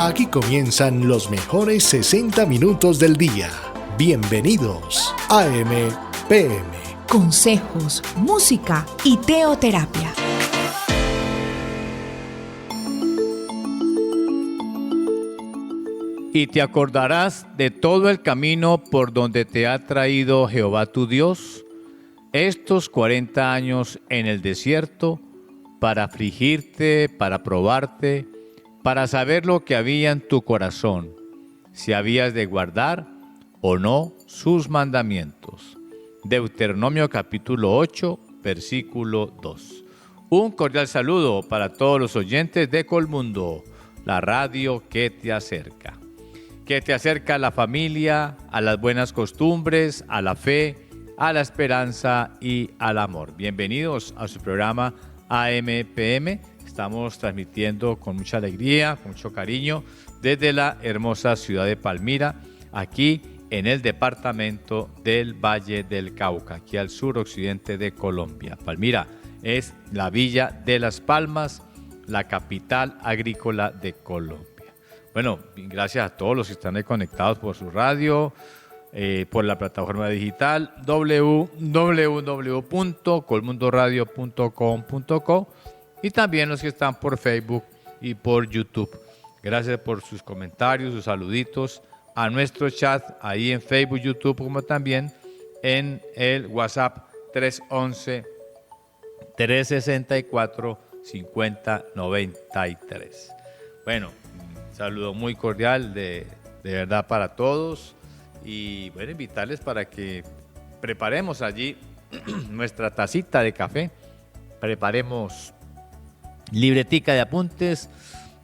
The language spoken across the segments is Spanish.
Aquí comienzan los mejores 60 minutos del día. Bienvenidos a AM/PM. Consejos, música y teoterapia. Y te acordarás de todo el camino por donde te ha traído Jehová tu Dios, estos 40 años en el desierto, para afligirte, para probarte, para saber lo que había en tu corazón, si habías de guardar o no sus mandamientos. Deuteronomio capítulo 8, versículo 2. Un cordial saludo para todos los oyentes de Colmundo, la radio que te acerca a la familia, a las buenas costumbres, a la fe, a la esperanza y al amor. Bienvenidos a su programa AM/PM. Estamos transmitiendo con mucha alegría, con mucho cariño, desde la hermosa ciudad de Palmira, aquí en el departamento del Valle del Cauca, aquí al suroccidente de Colombia. Palmira es la Villa de las Palmas, la capital agrícola de Colombia. Bueno, gracias a todos los que están ahí conectados por su radio, por la plataforma digital www.colmundoradio.com.co y también los que están por Facebook y por YouTube. Gracias por sus comentarios, sus saluditos a nuestro chat ahí en Facebook, YouTube, como también en el WhatsApp 311-364-5093. Bueno, saludo muy cordial de verdad para todos y bueno, invitarles para que preparemos allí nuestra tacita de café, preparemos libretica de apuntes,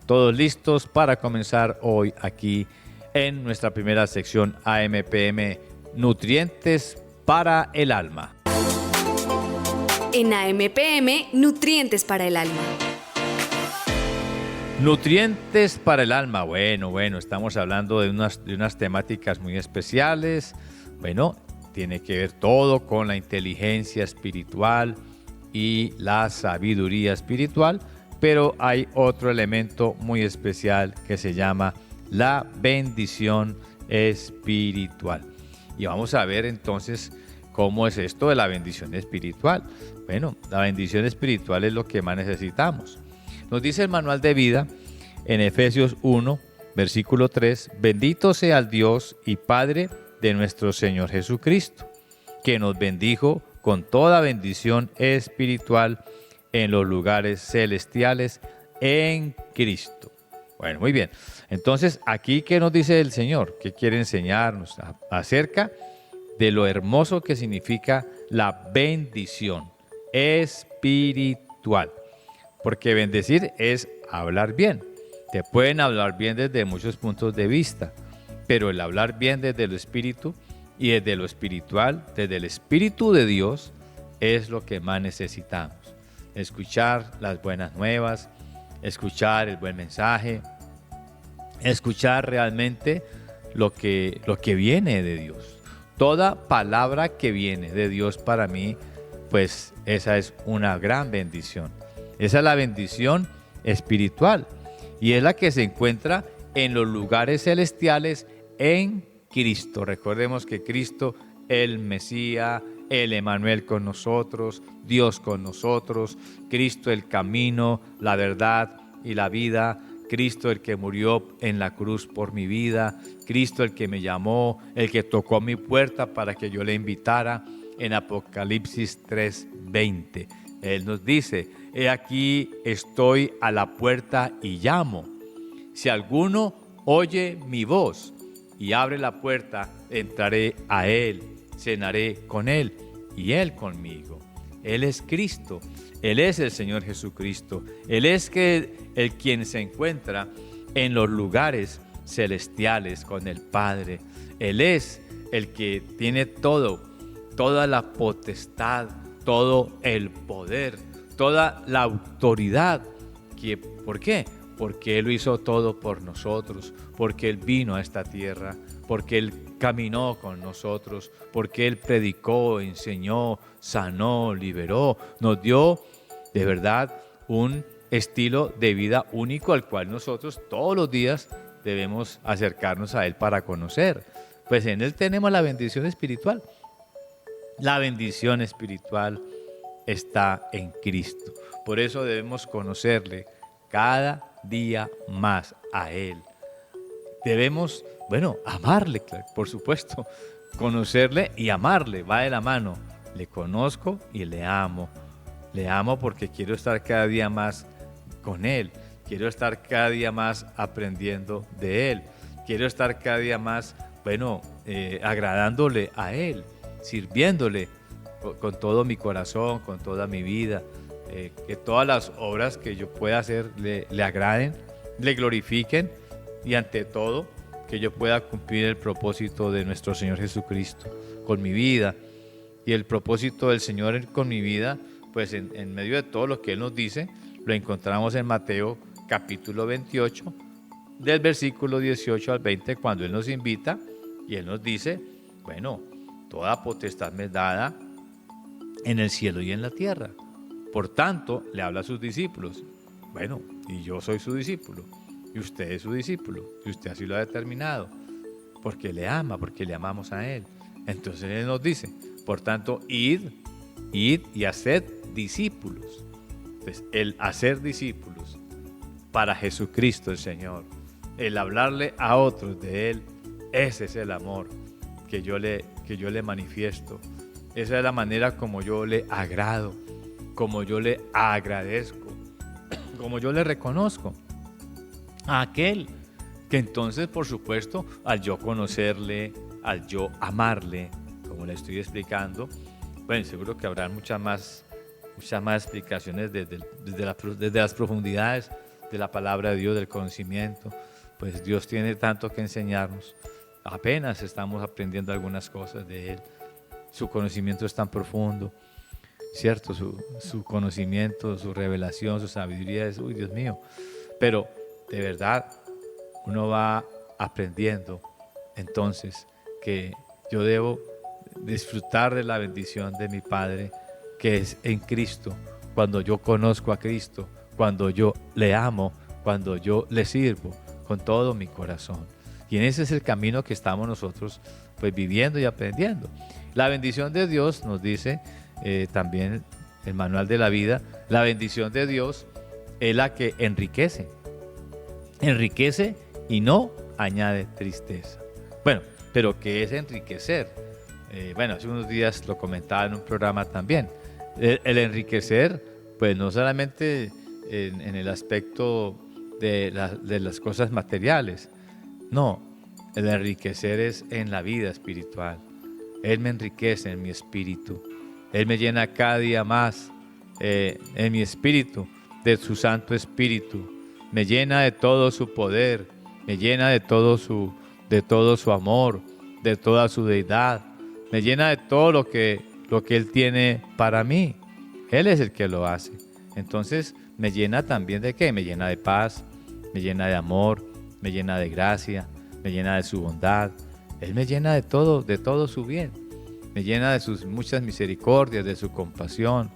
todos listos para comenzar hoy aquí en nuestra primera sección AM/PM, Nutrientes para el Alma. En AM/PM, Nutrientes para el Alma. Nutrientes para el alma. Bueno, estamos hablando de unas temáticas muy especiales. Bueno, tiene que ver todo con la inteligencia espiritual y la sabiduría espiritual, pero hay otro elemento muy especial que se llama la bendición espiritual. Y vamos a ver entonces cómo es esto de la bendición espiritual. Bueno, la bendición espiritual es lo que más necesitamos. Nos dice el manual de vida en Efesios 1, versículo 3, bendito sea el Dios y Padre de nuestro Señor Jesucristo, que nos bendijo con toda bendición espiritual en los lugares celestiales en Cristo. Bueno, muy bien. Entonces, aquí, ¿qué nos dice el Señor? ¿Qué quiere enseñarnos acerca de lo hermoso que significa la bendición espiritual? Porque bendecir es hablar bien. Te pueden hablar bien desde muchos puntos de vista, pero el hablar bien desde lo espíritu y desde lo espiritual, desde el Espíritu de Dios, es lo que más necesitamos. Escuchar las buenas nuevas, escuchar el buen mensaje, escuchar realmente lo que viene de Dios. Toda palabra que viene de Dios para mí, pues esa es una gran bendición. Esa es la bendición espiritual y es la que se encuentra en los lugares celestiales en Cristo. Recordemos que Cristo, el Mesías, el Emmanuel con nosotros, Dios con nosotros, Cristo el camino, la verdad y la vida, Cristo el que murió en la cruz por mi vida, Cristo el que me llamó, el que tocó mi puerta para que yo le invitara en Apocalipsis 3:20. Él nos dice, he aquí estoy a la puerta y llamo. Si alguno oye mi voz y abre la puerta, entraré a él, cenaré con él y él conmigo. Él es Cristo, Él es el Señor Jesucristo. Él es el quien se encuentra en los lugares celestiales con el Padre. Él es el que tiene toda la potestad, todo el poder, toda la autoridad. ¿Por qué? Porque Él lo hizo todo por nosotros, porque Él vino a esta tierra, porque Él caminó con nosotros, porque Él predicó, enseñó, sanó, liberó, nos dio de verdad un estilo de vida único al cual nosotros todos los días debemos acercarnos a Él para conocer. Pues en Él tenemos la bendición espiritual. La bendición espiritual está en Cristo. Por eso debemos conocerle cada día más a Él. Debemos, amarle, claro, por supuesto. Conocerle y amarle, va de la mano. Le conozco y le amo. Le amo porque quiero estar cada día más con Él. Quiero estar cada día más aprendiendo de Él. Quiero estar cada día más, agradándole a Él, sirviéndole con todo mi corazón, con toda mi vida. Que todas las obras que yo pueda hacer le agraden, le glorifiquen y ante todo que yo pueda cumplir el propósito de nuestro Señor Jesucristo con mi vida. Y el propósito del Señor con mi vida, pues en medio de todo lo que Él nos dice, lo encontramos en Mateo capítulo 28, del versículo 18 al 20, cuando Él nos invita y Él nos dice, toda potestad me es dada en el cielo y en la tierra. Por tanto, le habla a sus discípulos, y yo soy su discípulo, y usted es su discípulo, y usted así lo ha determinado, porque le ama, porque le amamos a Él. Entonces Él nos dice, por tanto, id y haced discípulos. Entonces, el hacer discípulos para Jesucristo el Señor, el hablarle a otros de Él, ese es el amor que yo le manifiesto. Esa es la manera como yo le agrado, como yo le agradezco, como yo le reconozco a aquel que entonces, por supuesto, al yo conocerle, al yo amarle, como le estoy explicando, seguro que habrá muchas más explicaciones desde las profundidades de la palabra de Dios, del conocimiento. Pues Dios tiene tanto que enseñarnos. Apenas estamos aprendiendo algunas cosas de Él. Su conocimiento es tan profundo, ¿cierto? Su conocimiento, su revelación, su sabiduría es, Dios mío. Pero de verdad, uno va aprendiendo entonces que yo debo disfrutar de la bendición de mi Padre, que es en Cristo, cuando yo conozco a Cristo, cuando yo le amo, cuando yo le sirvo con todo mi corazón. Y en ese es el camino que estamos nosotros viviendo y aprendiendo. La bendición de Dios, nos dice también el manual de la vida, la bendición de Dios es la que enriquece y no añade tristeza. Pero ¿qué es enriquecer? Hace unos días lo comentaba en un programa también. El enriquecer, pues no solamente en el aspecto de las cosas materiales, no, el enriquecer es en la vida espiritual. Él me enriquece en mi espíritu, Él me llena cada día más en mi espíritu, de su Santo Espíritu, me llena de todo su poder, me llena de todo su amor, de toda su deidad, me llena de todo lo que Él tiene para mí. Él es el que lo hace. Entonces me llena también de ¿qué? Me llena de paz, me llena de amor, me llena de gracia, me llena de su bondad. Él me llena de todo su bien. Me llena de sus muchas misericordias, de su compasión.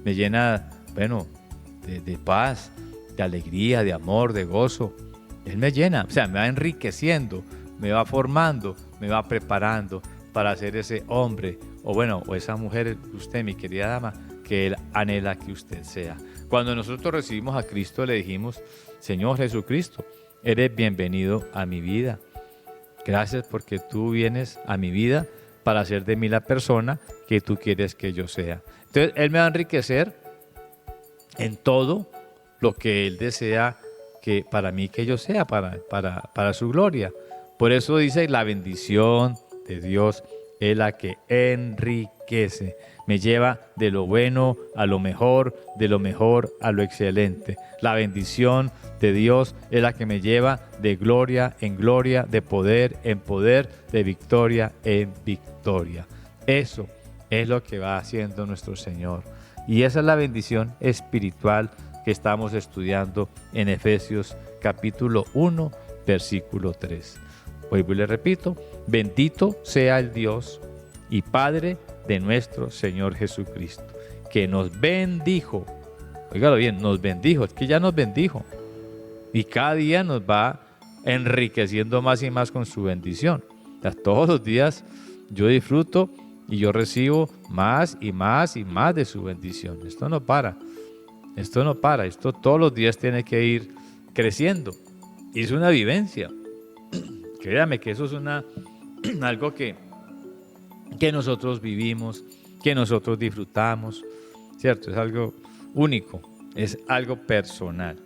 Me llena, de paz, de alegría, de amor, de gozo. Él me llena, me va enriqueciendo, me va formando, me va preparando para ser ese hombre o esa mujer, usted, mi querida dama, que Él anhela que usted sea. Cuando nosotros recibimos a Cristo, le dijimos, Señor Jesucristo, eres bienvenido a mi vida. Gracias porque tú vienes a mi vida para hacer de mí la persona que tú quieres que yo sea. Entonces, Él me va a enriquecer en todo lo que Él desea que para mí que yo sea, para su gloria. Por eso dice, la bendición de Dios es la que enriquece. Me lleva de lo bueno a lo mejor, de lo mejor a lo excelente. La bendición de Dios es la que me lleva de gloria en gloria, de poder en poder, de victoria en victoria. Eso es lo que va haciendo nuestro Señor. Y esa es la bendición espiritual que estamos estudiando en Efesios capítulo 1, versículo 3. Hoy le repito, bendito sea el Dios y Padre de nuestro Señor Jesucristo, que nos bendijo. Óigalo bien, nos bendijo, es que ya nos bendijo. Y cada día nos va enriqueciendo más y más con su bendición. O sea, todos los días yo disfruto y yo recibo más y más y más de su bendición. Esto no para, esto todos los días tiene que ir creciendo. Y es una vivencia. Créame que eso es algo que nosotros vivimos, que nosotros disfrutamos, ¿cierto? Es algo único, es algo personal,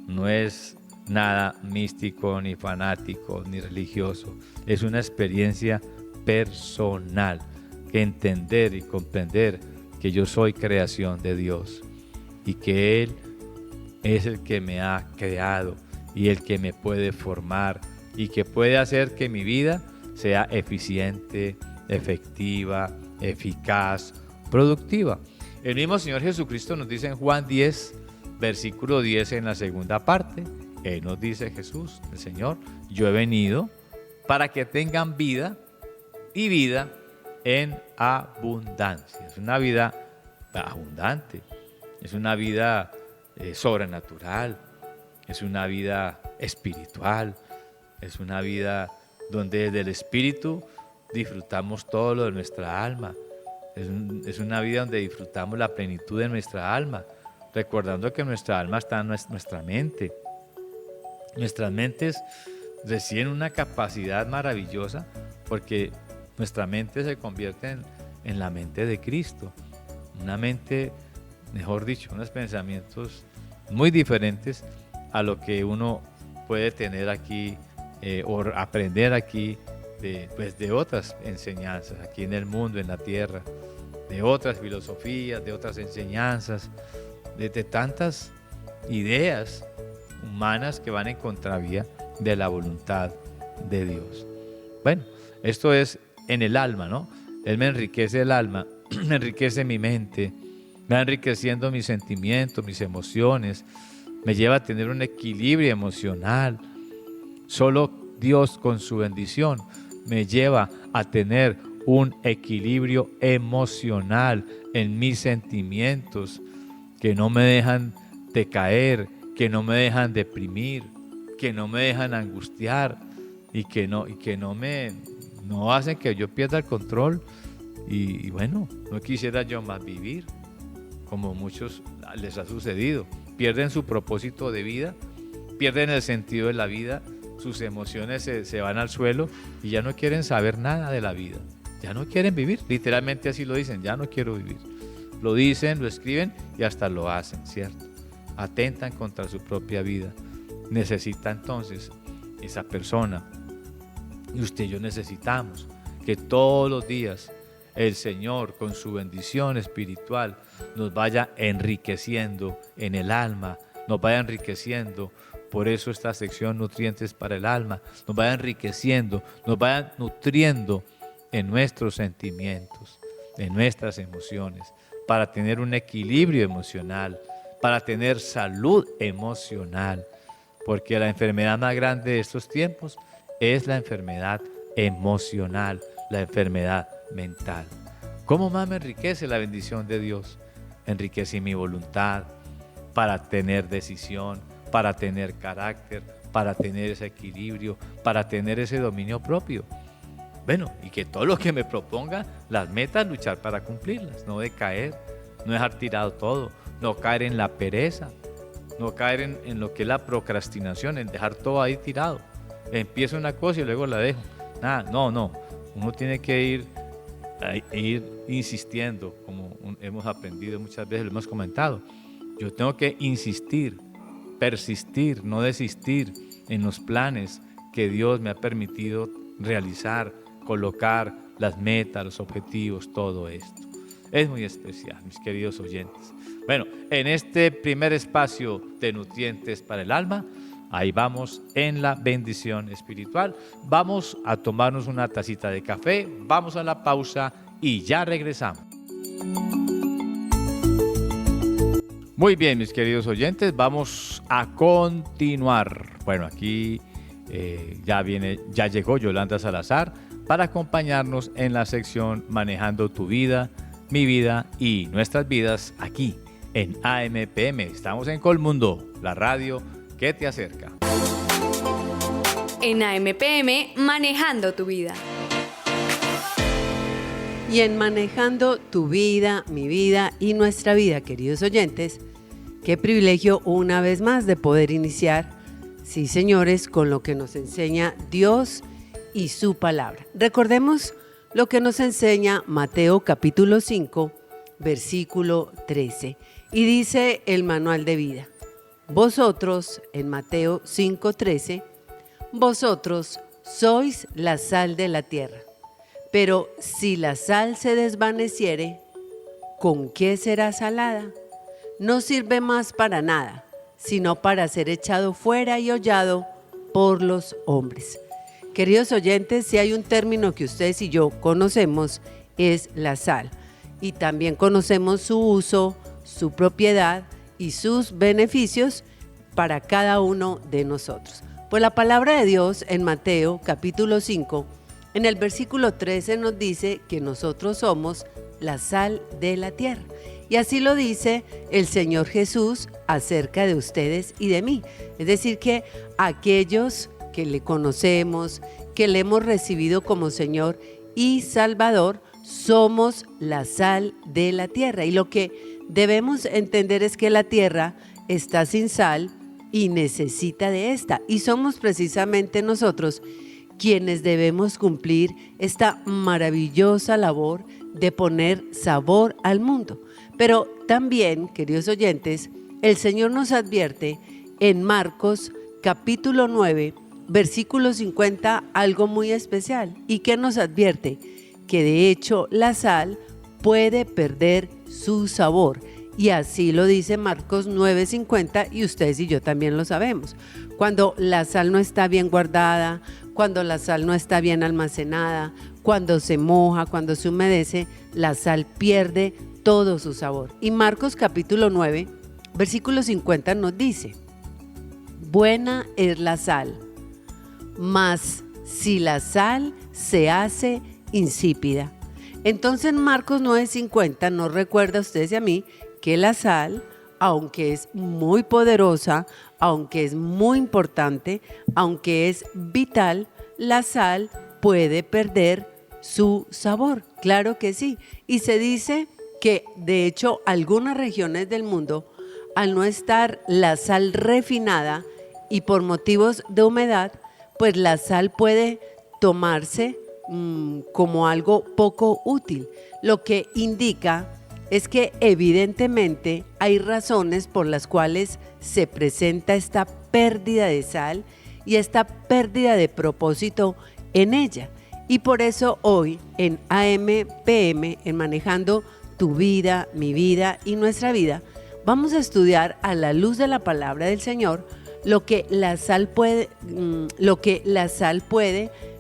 no es nada místico, ni fanático, ni religioso. Es una experiencia personal, que entender y comprender que yo soy creación de Dios y que Él es el que me ha creado y el que me puede formar y que puede hacer que mi vida sea eficiente, efectiva, eficaz, productiva. El mismo Señor Jesucristo nos dice en Juan 10, versículo 10 en la segunda parte, Él nos dice, Jesús, el Señor, yo he venido para que tengan vida y vida en abundancia. Es una vida abundante, es una vida sobrenatural, es una vida espiritual, es una vida donde desde el espíritu disfrutamos todo lo de nuestra alma. Es una vida donde disfrutamos la plenitud de nuestra alma, recordando que nuestra alma está en nuestra mente. Nuestras mentes reciben una capacidad maravillosa porque nuestra mente se convierte en la mente de Cristo. Una mente, mejor dicho, unos pensamientos muy diferentes a lo que uno puede tener aquí o aprender aquí de otras enseñanzas, aquí en el mundo, en la tierra, de otras filosofías, de otras enseñanzas, de tantas ideas humanas que van en contravía de la voluntad de Dios. Bueno, esto es en el alma, ¿no? Él me enriquece el alma, me enriquece mi mente, me va enriqueciendo mis sentimientos, mis emociones, me lleva a tener un equilibrio emocional. Solo Dios con su bendición me lleva a tener un equilibrio emocional en mis sentimientos que no me dejan decaer, que no me dejan deprimir, que no me dejan angustiar y que no hacen que yo pierda el control y bueno, no quisiera yo más vivir, como muchos les ha sucedido. Pierden su propósito de vida, pierden el sentido de la vida, sus emociones se van al suelo y ya no quieren saber nada de la vida, ya no quieren vivir, literalmente así lo dicen, ya no quiero vivir. Lo dicen, lo escriben y hasta lo hacen, ¿cierto? Atentan contra su propia vida. Necesita entonces esa persona, y usted y yo necesitamos que todos los días el Señor con su bendición espiritual nos vaya enriqueciendo en el alma, nos vaya enriqueciendo. Por eso esta sección Nutrientes para el Alma nos vaya enriqueciendo, nos vaya nutriendo en nuestros sentimientos, en nuestras emociones, para tener un equilibrio emocional, para tener salud emocional, porque la enfermedad más grande de estos tiempos es la enfermedad emocional, la enfermedad mental. ¿Cómo más me enriquece la bendición de Dios? Enriquece mi voluntad para tener decisión, para tener carácter, para tener ese equilibrio, para tener ese dominio propio. Bueno, y que todo lo que me proponga, las metas, luchar para cumplirlas, no decaer, no dejar tirado todo, no caer en la pereza, no caer en lo que es la procrastinación, en dejar todo ahí tirado. Empiezo una cosa y luego la dejo. Nada, no. Uno tiene que ir insistiendo, como hemos aprendido muchas veces, lo hemos comentado. Yo tengo que insistir, persistir, no desistir en los planes que Dios me ha permitido realizar, colocar las metas, los objetivos, todo esto. Es muy especial, mis queridos oyentes. Bueno, en este primer espacio de Nutrientes para el Alma, ahí vamos en la bendición espiritual. Vamos a tomarnos una tacita de café, vamos a la pausa y ya regresamos. Muy bien, mis queridos oyentes, vamos a continuar. Bueno, aquí ya llegó Yolanda Salazar para acompañarnos en la sección Manejando tu vida, mi vida y nuestras vidas aquí en AMPM. Estamos en Colmundo, la radio que te acerca. En AMPM, Manejando tu Vida. Y en Manejando tu vida, mi vida y nuestra vida, queridos oyentes, qué privilegio una vez más de poder iniciar, sí señores, con lo que nos enseña Dios y su palabra. Recordemos lo que nos enseña Mateo capítulo 5, versículo 13. Y dice el manual de vida: vosotros, en Mateo 5:13, vosotros sois la sal de la tierra. Pero si la sal se desvaneciere, ¿con qué será salada? No sirve más para nada, sino para ser echado fuera y hollado por los hombres. Queridos oyentes, si hay un término que ustedes y yo conocemos, es la sal. Y también conocemos su uso, su propiedad y sus beneficios para cada uno de nosotros. Pues la palabra de Dios en Mateo capítulo 5, en el versículo 13 nos dice que nosotros somos la sal de la tierra. Y así lo dice el Señor Jesús acerca de ustedes y de mí. Es decir, que aquellos que le conocemos, que le hemos recibido como Señor y Salvador, somos la sal de la tierra. Y lo que debemos entender es que la tierra está sin sal y necesita de esta. Y somos precisamente nosotros quienes debemos cumplir esta maravillosa labor de poner sabor al mundo. Pero también, queridos oyentes, el Señor nos advierte en Marcos capítulo 9, versículo 50, algo muy especial. ¿Y qué nos advierte? Que de hecho la sal puede perder su sabor. Y así lo dice Marcos 9:50 y ustedes y yo también lo sabemos. Cuando la sal no está bien guardada, cuando la sal no está bien almacenada, cuando se moja, cuando se humedece, la sal pierde todo su sabor. Y Marcos capítulo 9, versículo 50 nos dice: buena es la sal, mas si la sal se hace insípida. Entonces Marcos 9:50 nos recuerda a ustedes y a mí que la sal, aunque es muy poderosa, aunque es muy importante, aunque es vital, la sal puede perder su sabor. Claro que sí. Y se dice que de hecho algunas regiones del mundo, al no estar la sal refinada y por motivos de humedad, pues la sal puede tomarse como algo poco útil, lo que indica es que evidentemente hay razones por las cuales se presenta esta pérdida de sal y esta pérdida de propósito en ella. Y por eso hoy en AMPM, en Manejando tu vida, mi vida y nuestra vida, vamos a estudiar a la luz de la palabra del Señor lo que la sal puede,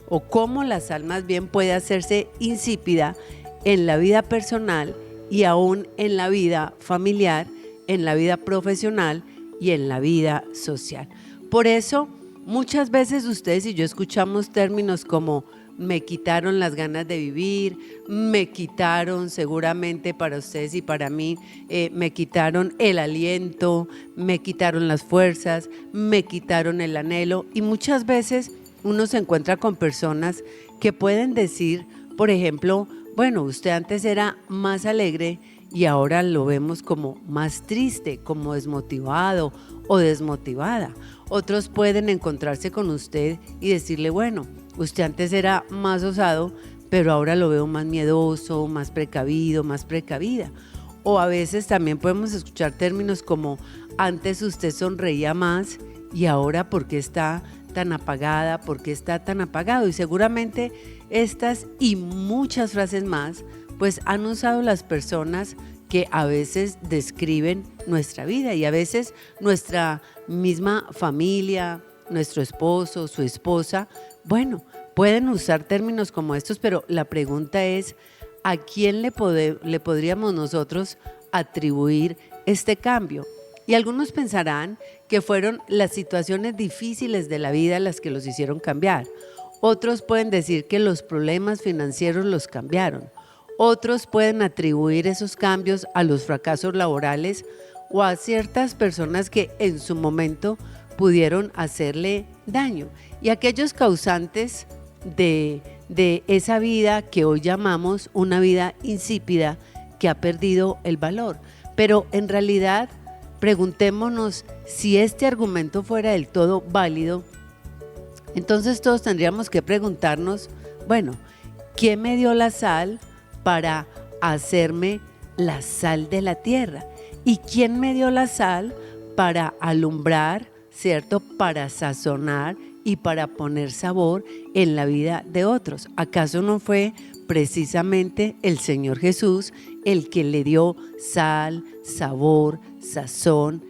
o cómo la sal más bien puede hacerse insípida en la vida personal y aún en la vida familiar, en la vida profesional y en la vida social. Por eso, muchas veces ustedes y yo escuchamos términos como me quitaron las ganas de vivir, me quitaron seguramente para ustedes y para mí, me quitaron el aliento, me quitaron las fuerzas, me quitaron el anhelo. Y muchas veces uno se encuentra con personas que pueden decir, por ejemplo, bueno, usted antes era más alegre y ahora lo vemos como más triste, como desmotivado o desmotivada. Otros pueden encontrarse con usted y decirle, bueno, usted antes era más osado, pero ahora lo veo más miedoso, más precavido, más precavida. O a veces también podemos escuchar términos como antes usted sonreía más y ahora ¿por qué está tan apagada? ¿Por qué está tan apagado? Y seguramente estas y muchas frases más pues han usado las personas que a veces describen nuestra vida y a veces nuestra misma familia, nuestro esposo, su esposa. Bueno, pueden usar términos como estos, pero la pregunta es, ¿a quién le podríamos nosotros atribuir este cambio? Y algunos pensarán que fueron las situaciones difíciles de la vida las que los hicieron cambiar. Otros pueden decir que los problemas financieros los cambiaron. Otros pueden atribuir esos cambios a los fracasos laborales o a ciertas personas que en su momento pudieron hacerle daño. Y aquellos causantes de esa vida que hoy llamamos una vida insípida, que ha perdido el valor. Pero en realidad, preguntémonos si este argumento fuera del todo válido, entonces todos tendríamos que preguntarnos, bueno, ¿quién me dio la sal para hacerme la sal de la tierra? ¿Y quién me dio la sal para alumbrar, cierto? Para sazonar y para poner sabor en la vida de otros. ¿Acaso no fue precisamente el Señor Jesús el que le dio sal, sabor, sazón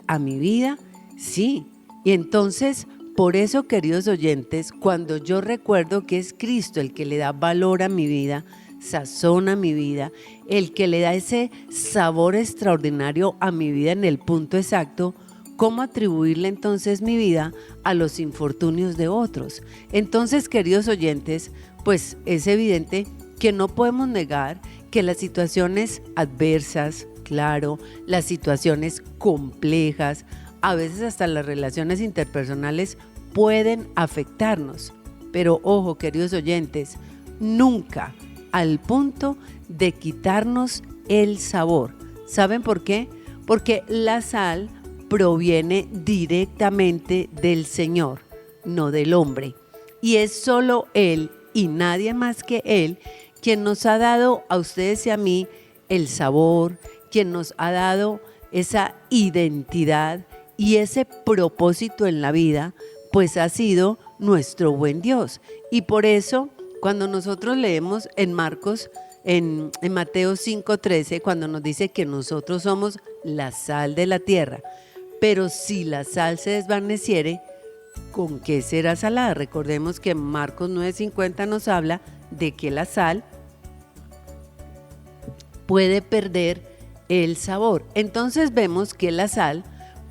a mi vida? Sí. Y entonces, por eso, queridos oyentes, cuando yo recuerdo que es Cristo el que le da valor a mi vida, sazón a mi vida, el que le da ese sabor extraordinario a mi vida en el punto exacto, ¿cómo atribuirle entonces mi vida a los infortunios de otros? Entonces, queridos oyentes, pues es evidente que no podemos negar que las situaciones adversas, claro, las situaciones complejas, a veces hasta las relaciones interpersonales pueden afectarnos. Pero ojo, queridos oyentes, nunca al punto de quitarnos el sabor. ¿Saben por qué? Porque la sal proviene directamente del Señor, no del hombre. Y es solo Él y nadie más que Él quien nos ha dado a ustedes y a mí el sabor, quien nos ha dado esa identidad y ese propósito en la vida, pues ha sido nuestro buen Dios. Y por eso, cuando nosotros leemos en Marcos, en Mateo 5:13, cuando nos dice que nosotros somos la sal de la tierra, pero si la sal se desvaneciere, ¿con qué será salada? Recordemos que Marcos 9:50 nos habla de que la sal puede perder el sabor. Entonces vemos que la sal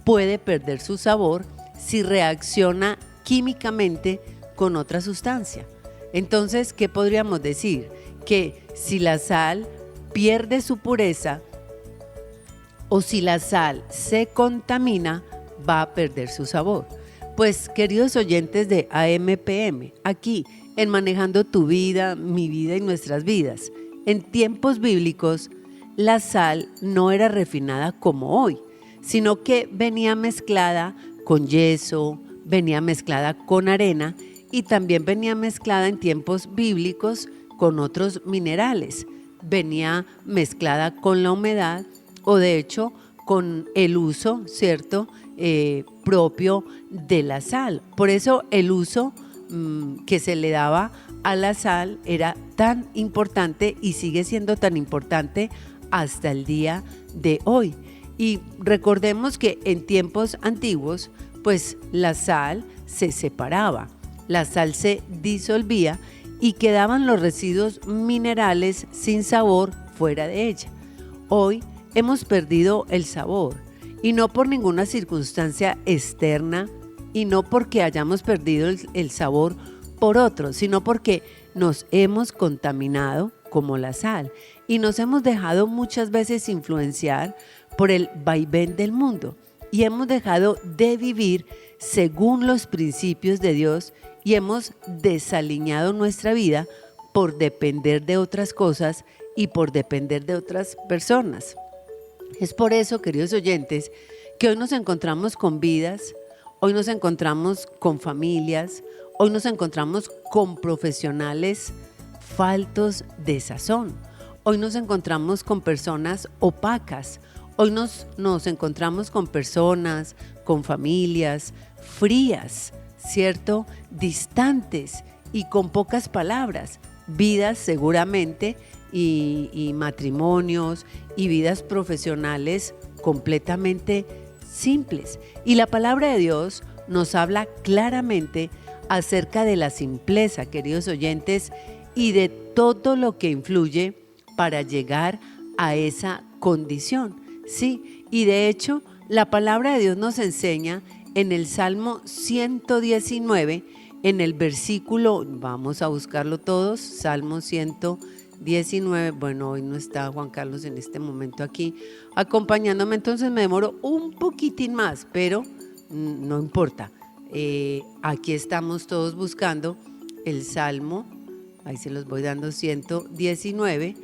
puede perder su sabor si reacciona químicamente con otra sustancia. Entonces, ¿qué podríamos decir? Que si la sal pierde su pureza o si la sal se contamina, va a perder su sabor. Pues, queridos oyentes de AMPM, aquí en Manejando tu vida, mi vida y nuestras vidas, en tiempos bíblicos, la sal no era refinada como hoy, sino que venía mezclada con yeso, venía mezclada con arena y también venía mezclada en tiempos bíblicos con otros minerales. Venía mezclada con la humedad o de hecho con el uso, ¿cierto?, propio de la sal. Por eso el uso que se le daba a la sal era tan importante y sigue siendo tan importante hasta el día de hoy. Y recordemos que en tiempos antiguos, pues la sal se separaba, la sal se disolvía y quedaban los residuos minerales sin sabor fuera de ella. Hoy hemos perdido el sabor y no por ninguna circunstancia externa y no porque hayamos perdido el sabor por otro, sino porque nos hemos contaminado como la sal y nos hemos dejado muchas veces influenciar por el vaivén del mundo y hemos dejado de vivir según los principios de Dios y hemos desaliñado nuestra vida por depender de otras cosas y por depender de otras personas. Es por eso, queridos oyentes, que hoy nos encontramos con vidas, hoy nos encontramos con familias, hoy nos encontramos con profesionales faltos de sazón, hoy nos encontramos con personas opacas, hoy nos encontramos con personas, con familias frías, ¿cierto?, distantes y con pocas palabras, vidas seguramente y matrimonios y vidas profesionales completamente simples. Y la palabra de Dios nos habla claramente acerca de la simpleza, queridos oyentes, y de todo lo que influye para llegar a esa condición. Sí, y de hecho, la palabra de Dios nos enseña en el Salmo 119, en el versículo, vamos a buscarlo todos, Salmo 119, bueno, hoy no está Juan Carlos en este momento aquí acompañándome, entonces me demoro un poquitín más, pero no importa. Aquí estamos todos buscando el Salmo, ahí se los voy dando, 119,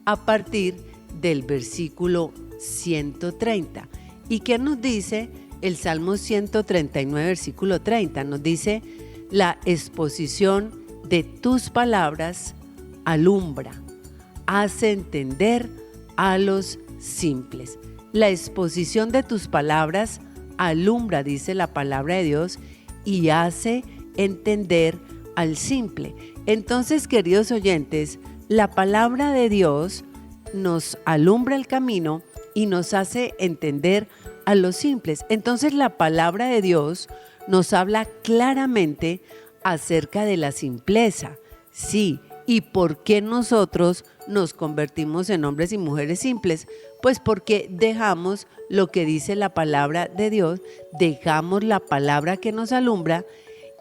a partir del versículo 130. ¿Y qué nos dice el Salmo 139, versículo 30? Nos dice: la exposición de tus palabras alumbra, hace entender a los simples. La exposición de tus palabras alumbra, dice la palabra de Dios, y hace entender al simple. Entonces, queridos oyentes, la palabra de Dios nos alumbra el camino y nos hace entender a los simples. Entonces, la palabra de Dios nos habla claramente acerca de la simpleza. Sí, ¿y por qué nosotros nos convertimos en hombres y mujeres simples? Pues porque dejamos lo que dice la palabra de Dios, dejamos la palabra que nos alumbra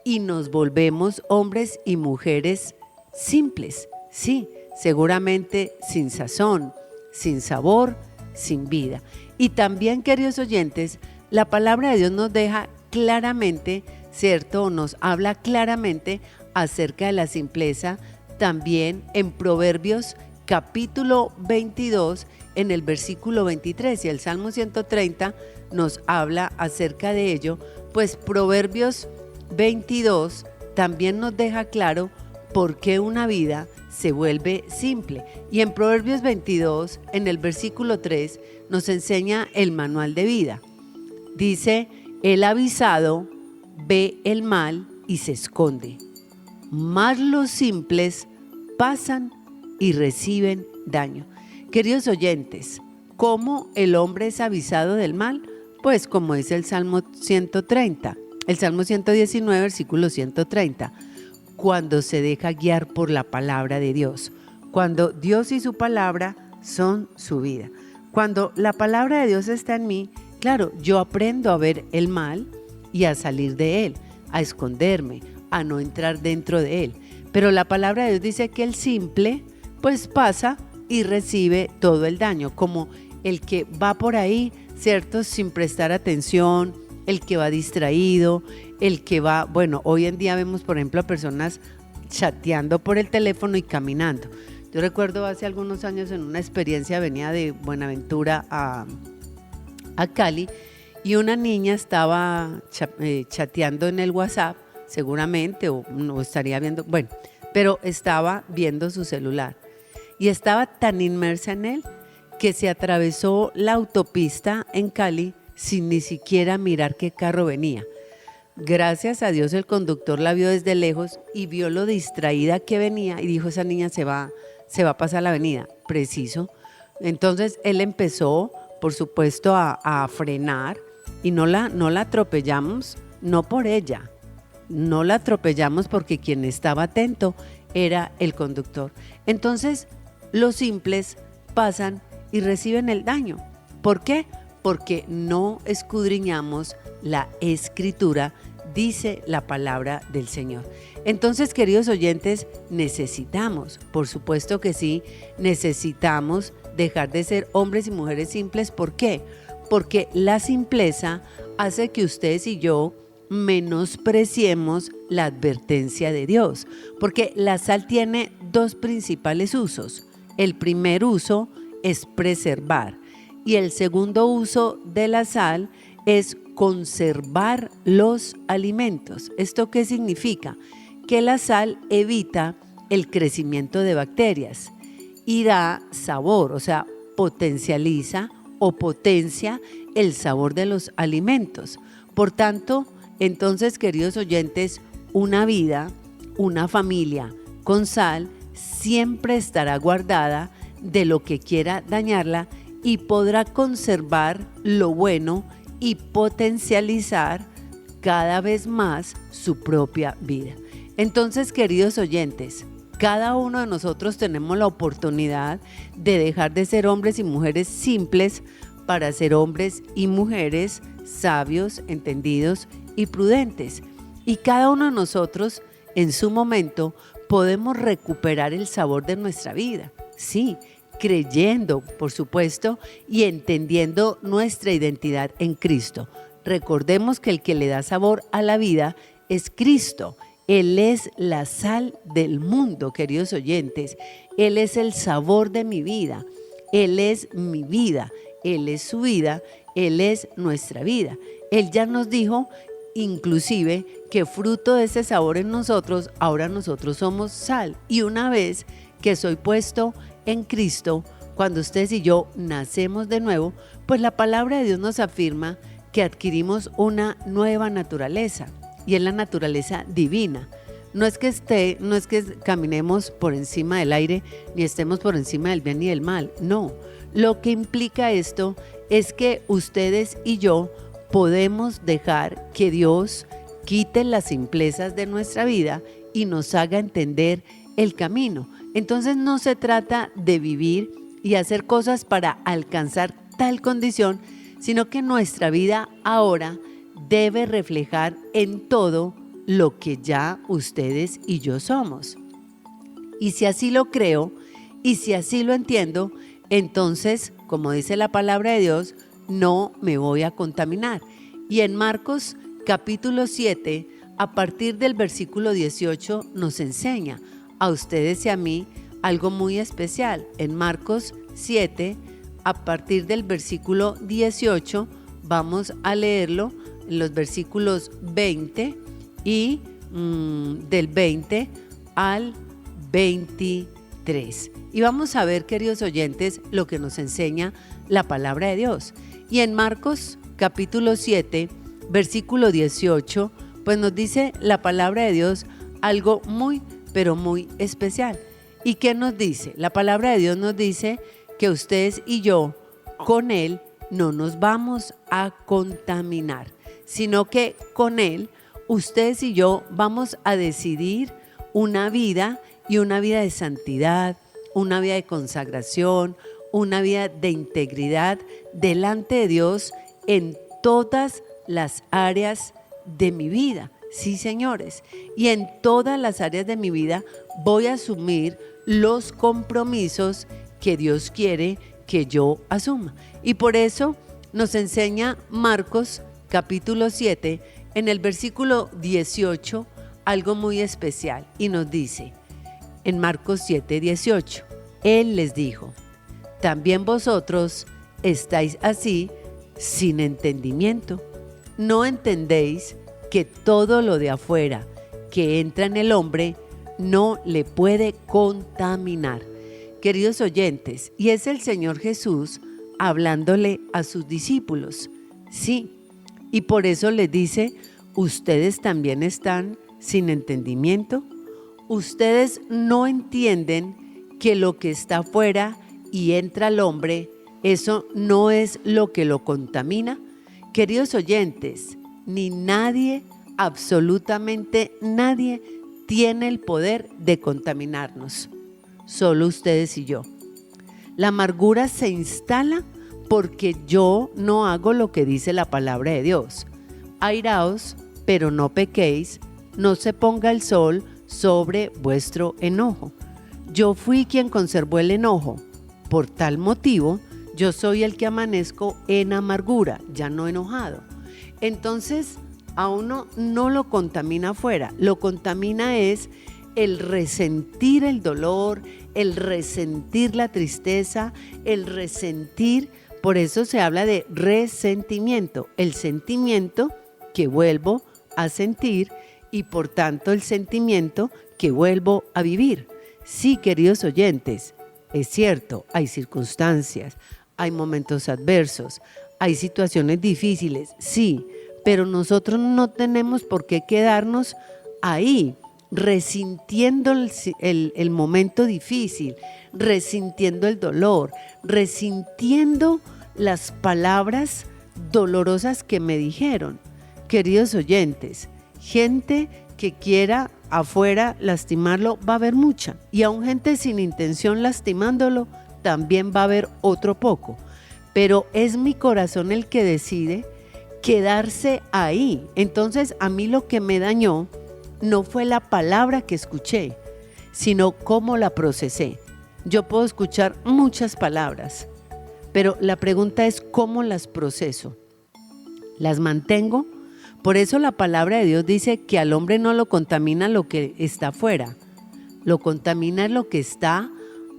y nos volvemos hombres y mujeres simples. Sí, seguramente sin sazón, sin sabor, sin vida. Y también, queridos oyentes, la palabra de Dios nos deja claramente, ¿cierto? Nos habla claramente acerca de la simpleza también en Proverbios capítulo 22, en el versículo 23, y el Salmo 130 nos habla acerca de ello, pues Proverbios 22 también nos deja claro por qué una vida se vuelve simple. Y en Proverbios 22, en el versículo 3, nos enseña el manual de vida. Dice: el avisado ve el mal y se esconde, mas los simples pasan y reciben daño. Queridos oyentes, ¿cómo el hombre es avisado del mal? Pues como dice el Salmo 130, el Salmo 119, versículo 130, cuando se deja guiar por la palabra de Dios, cuando Dios y su palabra son su vida. Cuando la palabra de Dios está en mí, claro, yo aprendo a ver el mal y a salir de él, a esconderme, a no entrar dentro de él. Pero la palabra de Dios dice que el simple pues pasa y recibe todo el daño, como el que va por ahí, ¿cierto?, sin prestar atención, el que va distraído, el que va, bueno, hoy en día vemos, por ejemplo, a personas chateando por el teléfono y caminando. Yo recuerdo hace algunos años en una experiencia, venía de Buenaventura a Cali, y una niña estaba chateando en el WhatsApp, seguramente, o estaría viendo, bueno, pero estaba viendo su celular y estaba tan inmersa en él que se atravesó la autopista en Cali sin ni siquiera mirar qué carro venía. Gracias a Dios el conductor la vio desde lejos y vio lo distraída que venía y dijo: esa niña se va a pasar la avenida, preciso. Entonces él empezó, por supuesto, a frenar y no la atropellamos, no por ella, no la atropellamos porque quien estaba atento era el conductor. Entonces los simples pasan y reciben el daño. ¿Por qué? Porque no escudriñamos la escritura, dice la palabra del Señor. Entonces, queridos oyentes, necesitamos, por supuesto que sí, necesitamos dejar de ser hombres y mujeres simples. ¿Por qué? Porque la simpleza hace que ustedes y yo menospreciemos la advertencia de Dios, porque la sal tiene dos principales usos. El primer uso es preservar y el segundo uso de la sal es conservar los alimentos. ¿Esto qué significa? Que la sal evita el crecimiento de bacterias y da sabor, o sea, potencializa o potencia el sabor de los alimentos. Por tanto, entonces, queridos oyentes, una vida, una familia con sal siempre estará guardada de lo que quiera dañarla y podrá conservar lo bueno y potencializar cada vez más su propia vida. Entonces, queridos oyentes, cada uno de nosotros tenemos la oportunidad de dejar de ser hombres y mujeres simples para ser hombres y mujeres sabios, entendidos y prudentes. Y cada uno de nosotros, en su momento, podemos recuperar el sabor de nuestra vida. Sí, creyendo, por supuesto, y entendiendo nuestra identidad en Cristo. recordemos que el que le da sabor a la vida es Cristo. Él es la sal del mundo, queridos oyentes. Él es el sabor de mi vida. Él es mi vida. Él es su vida. Él es nuestra vida. Él ya nos dijo, inclusive, que fruto de ese sabor en nosotros, ahora nosotros somos sal. Y una vez que soy puesto en Cristo, cuando ustedes y yo nacemos de nuevo, pues la palabra de Dios nos afirma que adquirimos una nueva naturaleza, y es la naturaleza divina. No es que caminemos por encima del aire, ni estemos por encima del bien y del mal, no. Lo que implica esto es que ustedes y yo podemos dejar que Dios quite las simplezas de nuestra vida y nos haga entender el camino. Entonces no se trata de vivir y hacer cosas para alcanzar tal condición, sino que nuestra vida ahora debe reflejar en todo lo que ya ustedes y yo somos. Y si así lo creo y si así lo entiendo, entonces, como dice la palabra de Dios, no me voy a contaminar. Y en Marcos capítulo 7, a partir del versículo 18, nos enseña a ustedes y a mí algo muy especial. En Marcos 7, a partir del versículo 18, vamos a leerlo en los versículos 20 y del 20 al 23. Y vamos a ver, queridos oyentes, lo que nos enseña la palabra de Dios. Y en Marcos capítulo 7, versículo 18, pues nos dice la palabra de Dios algo muy, pero muy especial. ¿Y qué nos dice? La palabra de Dios nos dice que ustedes y yo con Él no nos vamos a contaminar, sino que con Él ustedes y yo vamos a decidir una vida, y una vida de santidad, una vida de consagración, una vida de integridad delante de Dios en todas las áreas de mi vida. Sí, señores, y en todas las áreas de mi vida voy a asumir los compromisos que Dios quiere que yo asuma. Y por eso nos enseña Marcos capítulo 7, en el versículo 18, algo muy especial, y nos dice, en Marcos 7, 18, Él les dijo, también vosotros estáis así sin entendimiento. ¿No entendéis que todo lo de afuera que entra en el hombre no le puede contaminar? Queridos oyentes, y es el Señor Jesús hablándole a sus discípulos. Sí, y por eso les dice, ustedes también están sin entendimiento. Ustedes no entienden que lo que está afuera y entra al hombre, eso no es lo que lo contamina. Queridos oyentes, ni nadie, absolutamente nadie, tiene el poder de contaminarnos. Solo ustedes y yo. La amargura se instala porque yo no hago lo que dice la palabra de Dios. Airaos, pero no pequéis, no se ponga el sol sobre vuestro enojo. Yo fui quien conservó el enojo. Por tal motivo, yo soy el que amanezco en amargura, ya no enojado. Entonces, a uno no lo contamina afuera, lo contamina es el resentir el dolor, el resentir la tristeza, el resentir, por eso se habla de resentimiento, el sentimiento que vuelvo a sentir y por tanto el sentimiento que vuelvo a vivir. Sí, queridos oyentes, es cierto, hay circunstancias, hay momentos adversos, hay situaciones difíciles, sí, pero nosotros no tenemos por qué quedarnos ahí, resintiendo el momento difícil, resintiendo el dolor, resintiendo las palabras dolorosas que me dijeron. Queridos oyentes, gente que quiera afuera lastimarlo va a haber mucha, y aún gente sin intención lastimándolo también va a haber otro poco, pero es mi corazón el que decide quedarse ahí. Entonces a mí lo que me dañó no fue la palabra que escuché, sino cómo la procesé. Yo puedo escuchar muchas palabras, pero la pregunta es cómo las proceso. las mantengo. Por eso la palabra de Dios dice que al hombre no lo contamina lo que está afuera, lo contamina lo que está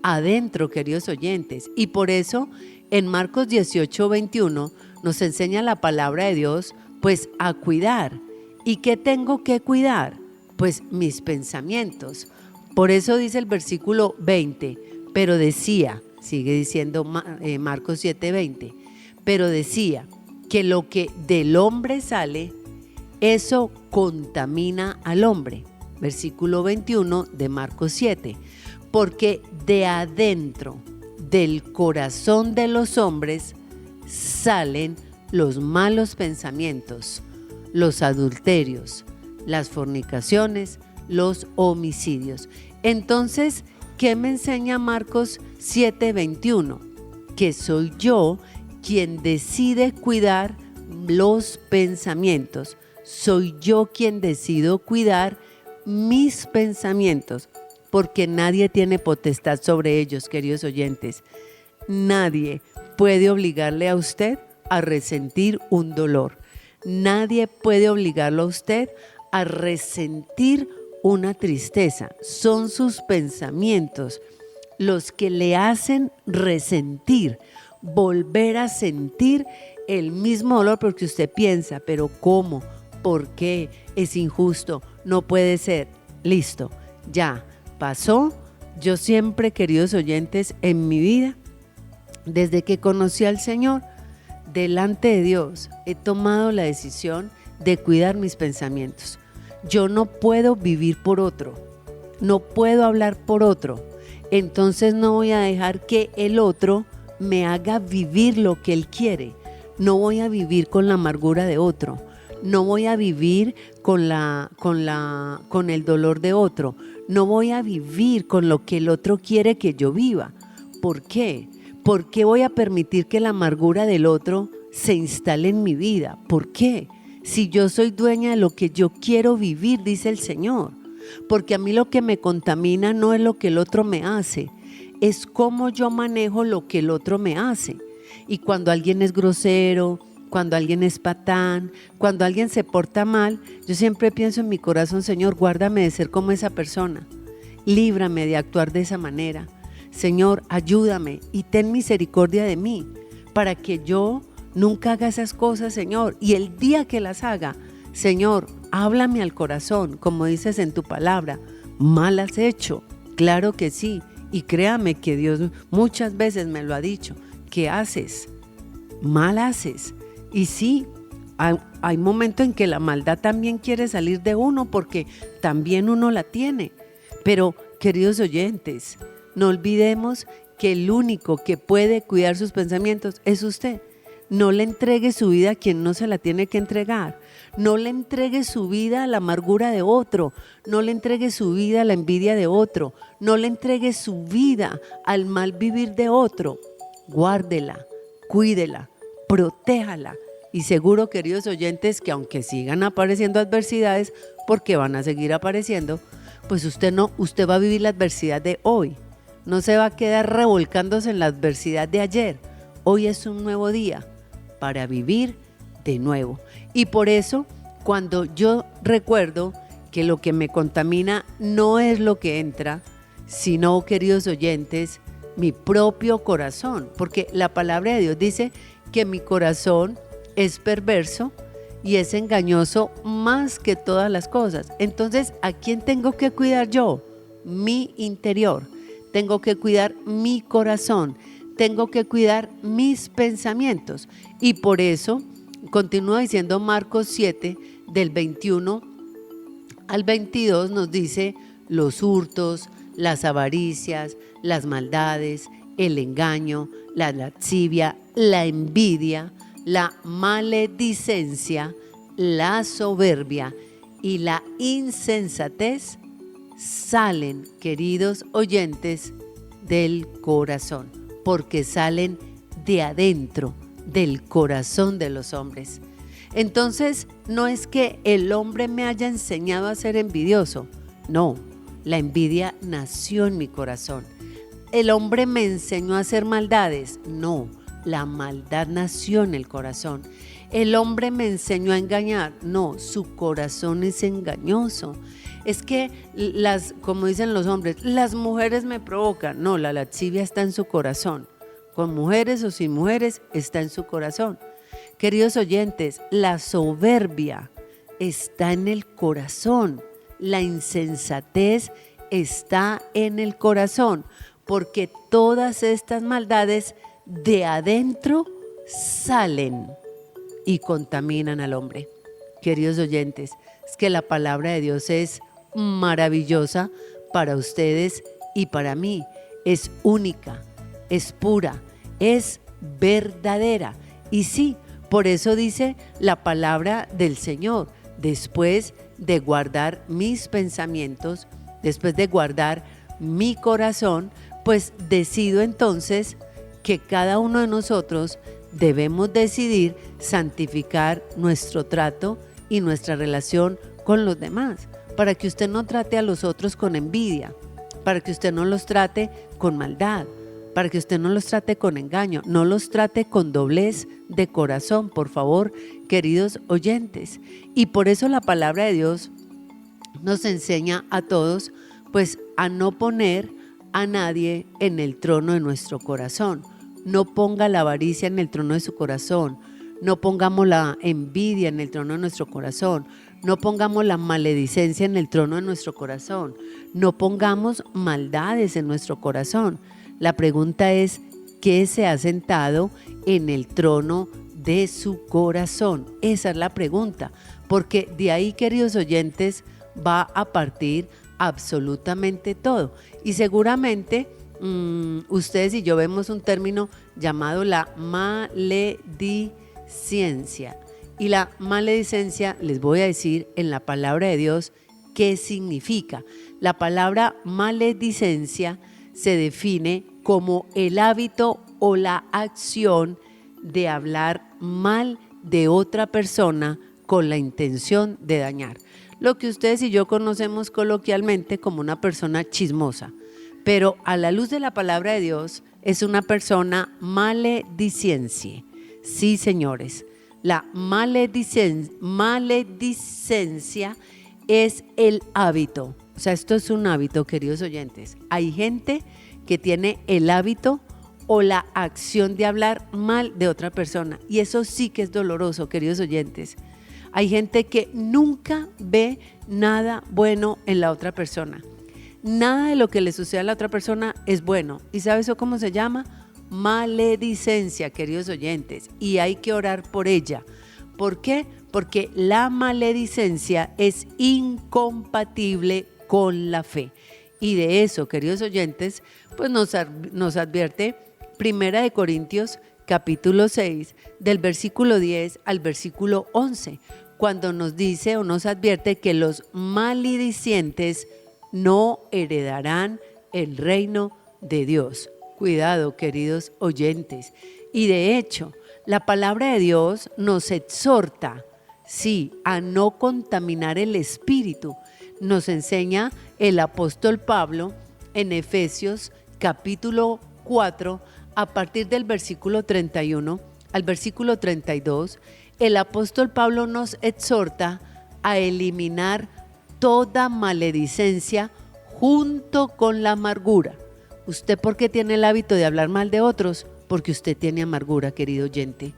adentro, queridos oyentes. Y por eso en Marcos 18:21 nos enseña la palabra de Dios pues a cuidar. ¿Y qué tengo que cuidar? Pues mis pensamientos. Por eso dice el versículo 20, pero decía, sigue diciendo Marcos 7:20, pero decía que lo que del hombre sale, eso contamina al hombre. Versículo 21 de Marcos 7, porque de adentro del corazón de los hombres salen los malos pensamientos, los adulterios, las fornicaciones, los homicidios. Entonces, ¿qué me enseña Marcos 7:21? Que soy yo quien decide cuidar los pensamientos. Soy yo quien decido cuidar mis pensamientos, porque nadie tiene potestad sobre ellos, queridos oyentes. Nadie puede obligarle a usted a resentir un dolor. Nadie puede obligarlo a usted a resentir una tristeza. Son sus pensamientos los que le hacen resentir, volver a sentir el mismo dolor, porque usted piensa, pero ¿cómo? ¿Por qué? Es injusto, no puede ser. Listo, ya pasó. Yo siempre, queridos oyentes, en mi vida, desde que conocí al Señor, delante de Dios, he tomado la decisión de cuidar mis pensamientos. Yo no puedo vivir por otro, no puedo hablar por otro, entonces no voy a dejar que el otro me haga vivir lo que él quiere. No voy a vivir con la amargura de otro, no voy a vivir con el dolor de otro, no voy a vivir con lo que el otro quiere que yo viva. ¿Por qué? ¿Por qué voy a permitir que la amargura del otro se instale en mi vida? ¿Por qué? Si yo soy dueña de lo que yo quiero vivir, dice el Señor. Porque a mí lo que me contamina no es lo que el otro me hace, es cómo yo manejo lo que el otro me hace. Y cuando alguien es grosero, cuando alguien es patán, cuando alguien se porta mal, yo siempre pienso en mi corazón: Señor, guárdame de ser como esa persona, líbrame de actuar de esa manera. Señor, ayúdame y ten misericordia de mí, para que yo nunca haga esas cosas, Señor. Y el día que las haga, Señor, háblame al corazón, como dices en tu palabra. Mal has hecho, claro que sí. Y créame que Dios muchas veces me lo ha dicho. ¿Qué haces? Mal haces. Y sí, hay momentos en que la maldad también quiere salir de uno, porque también uno la tiene. Pero, queridos oyentes, no olvidemos que el único que puede cuidar sus pensamientos es usted. No le entregue su vida a quien no se la tiene que entregar. No le entregue su vida a la amargura de otro. No le entregue su vida a la envidia de otro. No le entregue su vida al mal vivir de otro. Guárdela, cuídela, protéjala. Y seguro, queridos oyentes, que aunque sigan apareciendo adversidades, porque van a seguir apareciendo, pues usted va a vivir la adversidad de hoy. No se va a quedar revolcándose en la adversidad de ayer. Hoy es un nuevo día para vivir de nuevo. Y por eso, cuando yo recuerdo que lo que me contamina no es lo que entra, sino, queridos oyentes, mi propio corazón, porque la palabra de Dios dice que mi corazón es perverso y es engañoso más que todas las cosas. Entonces, ¿a quién tengo que cuidar yo? Mi interior. Tengo que cuidar mi corazón. Tengo que cuidar mis pensamientos. Y por eso, continúa diciendo Marcos 7, del 21 al 22, nos dice: los hurtos, las avaricias, las maldades, el engaño, la lascivia, la envidia, la maledicencia, la soberbia y la insensatez salen, queridos oyentes, del corazón, porque salen de adentro, del corazón de los hombres. Entonces, no es que el hombre me haya enseñado a ser envidioso, no, la envidia nació en mi corazón. El hombre me enseñó a hacer maldades, no, la maldad nació en el corazón. el hombre me enseñó a engañar. No, su corazón es engañoso. Es que como dicen los hombres, las mujeres me provocan. No, la lascivia está en su corazón. Con mujeres o sin mujeres está en su corazón. Queridos oyentes, la soberbia está en el corazón. La insensatez está en el corazón, porque todas estas maldades de adentro salen y contaminan al hombre. Queridos oyentes, es que la palabra de Dios es maravillosa para ustedes y para mí. Es única, es pura, es verdadera. Y sí, por eso dice la palabra del Señor: después de guardar mis pensamientos, después de guardar mi corazón, pues decido entonces que cada uno de nosotros debemos decidir santificar nuestro trato y nuestra relación con los demás, para que usted no trate a los otros con envidia, para que usted no los trate con maldad, para que usted no los trate con engaño, no los trate con doblez de corazón, por favor, queridos oyentes. Y por eso la palabra de Dios nos enseña a todos, pues, a no poner a nadie en el trono de nuestro corazón. No ponga la avaricia en el trono de su corazón, no pongamos la envidia en el trono de nuestro corazón, no pongamos la maledicencia en el trono de nuestro corazón, no pongamos maldades en nuestro corazón. La pregunta es: ¿qué se ha sentado en el trono de su corazón? Esa es la pregunta, porque de ahí, queridos oyentes, va a partir absolutamente todo. Y seguramente ustedes y yo vemos un término llamado la maledicencia. Y la maledicencia, les voy a decir en la palabra de Dios qué significa. La palabra maledicencia se define como el hábito o la acción de hablar mal de otra persona con la intención de dañar. Lo que ustedes y yo conocemos coloquialmente como una persona chismosa, pero a la luz de la palabra de Dios es una persona malediciente. Sí, señores, la maledicencia es el hábito. O sea, esto es un hábito, queridos oyentes. Hay gente que tiene el hábito o la acción de hablar mal de otra persona, y eso sí que es doloroso, queridos oyentes. Hay gente que nunca ve nada bueno en la otra persona. Nada de lo que le sucede a la otra persona es bueno. ¿Y sabe eso cómo se llama? Maledicencia, queridos oyentes. Y hay que orar por ella. ¿Por qué? Porque la maledicencia es incompatible con la fe. Y de eso, queridos oyentes, pues nos advierte 1 Corintios capítulo 6, del versículo 10 al versículo 11, cuando nos dice o nos advierte que los maledicientes no heredarán el reino de Dios. Cuidado, queridos oyentes. Y de hecho, la palabra de Dios nos exhorta, sí, a no contaminar el espíritu. Nos enseña el apóstol Pablo en Efesios capítulo 4, a partir del versículo 31 al versículo 32, el apóstol Pablo nos exhorta a eliminar toda maledicencia junto con la amargura. ¿Usted por qué tiene el hábito de hablar mal de otros? Porque usted tiene amargura, querido oyente.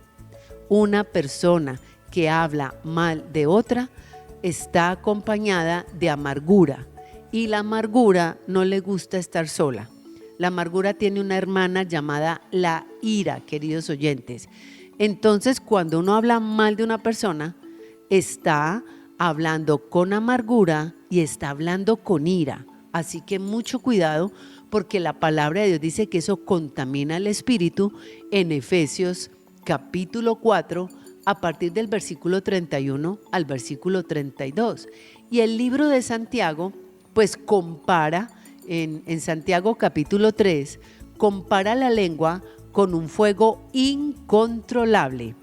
Una persona que habla mal de otra está acompañada de amargura, y la amargura no le gusta estar sola. La amargura tiene una hermana llamada la ira, queridos oyentes. Entonces, cuando uno habla mal de una persona, está hablando con amargura y está hablando con ira. Así que mucho cuidado, porque la palabra de Dios dice que eso contamina el espíritu en Efesios capítulo 4, a partir del versículo 31 al versículo 32. Y el libro de Santiago, pues compara, en Santiago capítulo 3, compara la lengua con un fuego incontrolable.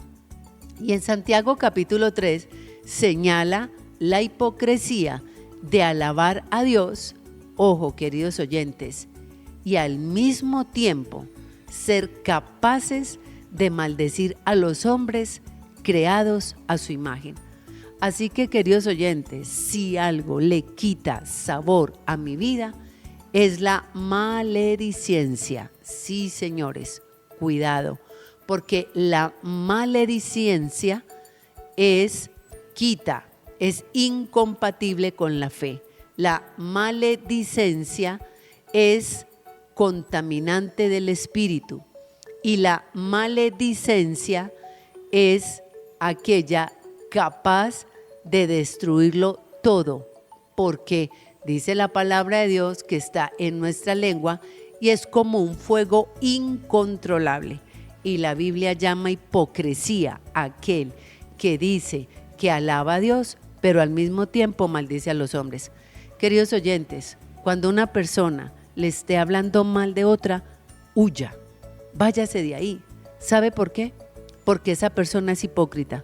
Y en Santiago capítulo 3 señala la hipocresía de alabar a Dios, ojo, queridos oyentes, y al mismo tiempo ser capaces de maldecir a los hombres creados a su imagen. Así que, queridos oyentes, si algo le quita sabor a mi vida, es la maledicencia. Sí, señores, cuidado, porque la maledicencia es incompatible con la fe. La maledicencia es contaminante del espíritu y la maledicencia es aquella capaz de destruirlo todo, porque dice la palabra de Dios que está en nuestra lengua y es como un fuego incontrolable. Y la Biblia llama hipocresía a aquel que dice que alaba a Dios, pero al mismo tiempo maldice a los hombres. Queridos oyentes, cuando una persona le esté hablando mal de otra, huya, váyase de ahí. ¿Sabe por qué? Porque esa persona es hipócrita.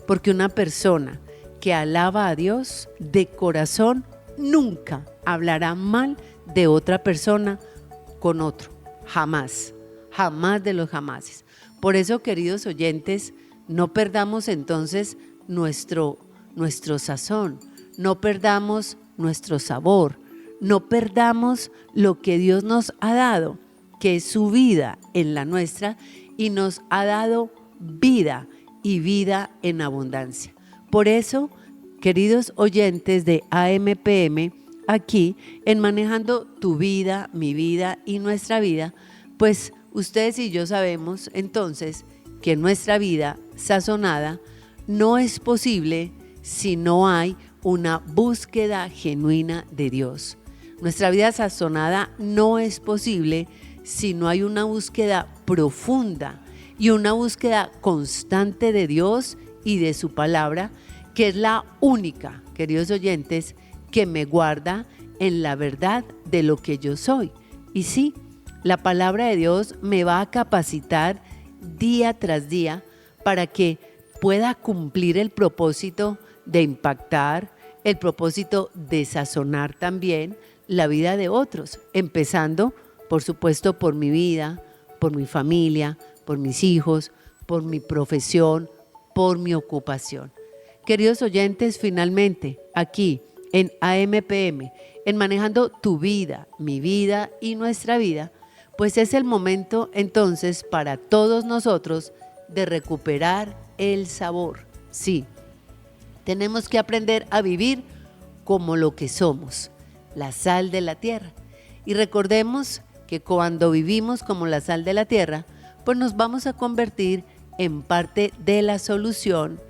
Porque una persona que alaba a Dios de corazón nunca hablará mal de otra persona con otro. Jamás, jamás de los jamases. Por eso, queridos oyentes, no perdamos entonces nuestro sazón, no perdamos nuestro sabor, no perdamos lo que Dios nos ha dado, que es su vida en la nuestra, y nos ha dado vida y vida en abundancia. Por eso, queridos oyentes de AMPM, aquí en Manejando tu vida, mi vida y nuestra vida, pues ustedes y yo sabemos entonces que nuestra vida sazonada no es posible si no hay una búsqueda genuina de Dios. Nuestra vida sazonada no es posible si no hay una búsqueda profunda y una búsqueda constante de Dios y de su palabra, que es la única, queridos oyentes, que me guarda en la verdad de lo que yo soy. Y sí, la palabra de Dios me va a capacitar día tras día para que pueda cumplir el propósito de impactar, el propósito de sazonar también la vida de otros, empezando, por supuesto, por mi vida, por mi familia, por mis hijos, por mi profesión, por mi ocupación. Queridos oyentes, finalmente, aquí en AMPM, en Manejando tu vida, mi vida y nuestra vida, pues es el momento entonces para todos nosotros de recuperar el sabor. Sí, tenemos que aprender a vivir como lo que somos, la sal de la tierra. Y recordemos que cuando vivimos como la sal de la tierra, pues nos vamos a convertir en parte de la solución